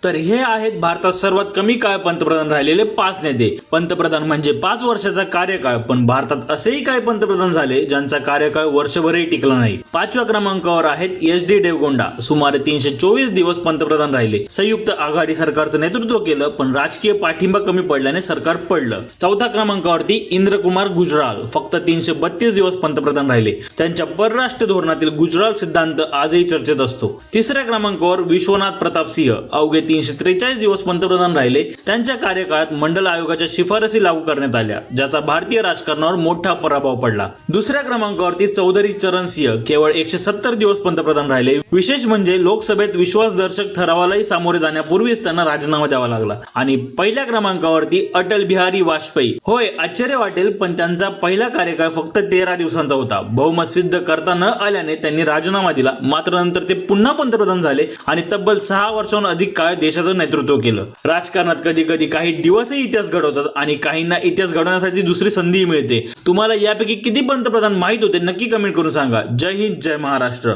तर हे आहेत भारतात सर्वात कमी काळ पंतप्रधान राहिलेले 5 नेते। पंतप्रधान म्हणजे 5 वर्षाचा कार्यकाळ, पण भारतात असेही काही पंतप्रधान झाले ज्यांचा कार्यकाळ वर्षभरही टिकला नाही। 5व्या क्रमांकावर आहेत एच.डी. देवगौडा, सुमारे 324 दिवस पंतप्रधान राहिले। संयुक्त आघाडी सरकारचं नेतृत्व केलं, पण राजकीय पाठिंबा कमी पडल्याने सरकार पडलं। 4थ्या क्रमांकावरती इंद्रकुमार गुजराल, फक्त 332 दिवस पंतप्रधान राहिले। त्यांच्या परराष्ट्र धोरणातील गुजराल सिद्धांत आजही चर्चेत असतो। 3ऱ्या क्रमांकावर विश्वनाथ प्रताप सिंह, अवघे 343 दिवस पंतप्रधान राहिले। त्यांच्या कार्यकाळात मंडल आयोगाच्या शिफारसी लागू करण्यात आल्या, ज्याचा भारतीय राजकारणावर मोठा प्रभाव पडला। 2ऱ्या क्रमांकावरती चौधरी चरण सिंह, केवळ 170 दिवस पंतप्रधान राहिले। विशेष म्हणजे लोकसभेत विश्वासदर्शक ठरावालाही सामोरे जाण्यापूर्वीच त्यांना राजीनामा द्यावा लागला। आणि 1ल्या क्रमांकावरती अटल बिहारी वाजपेयी। होय, आश्चर्य वाटेल, पण त्यांचा पहिला कार्यकाळ फक्त 13 दिवसांचा होता। बहुमत सिद्ध करता न आल्याने त्यांनी राजीनामा दिला, मात्र नंतर ते पुन्हा पंतप्रधान झाले आणि तब्बल 6 वर्षांहून अधिक काळ देशाचं नेतृत्व केलं। राजकारणात कधी कधी काही दिवसही इतिहास घडवतात आणि काहींना इतिहास घडवण्यासाठी दुसरी संधी मिळते। तुम्हाला यापैकी किती पंतप्रधान माहित होते नक्की कमेंट करून सांगा। जय हिंद, जय महाराष्ट्र।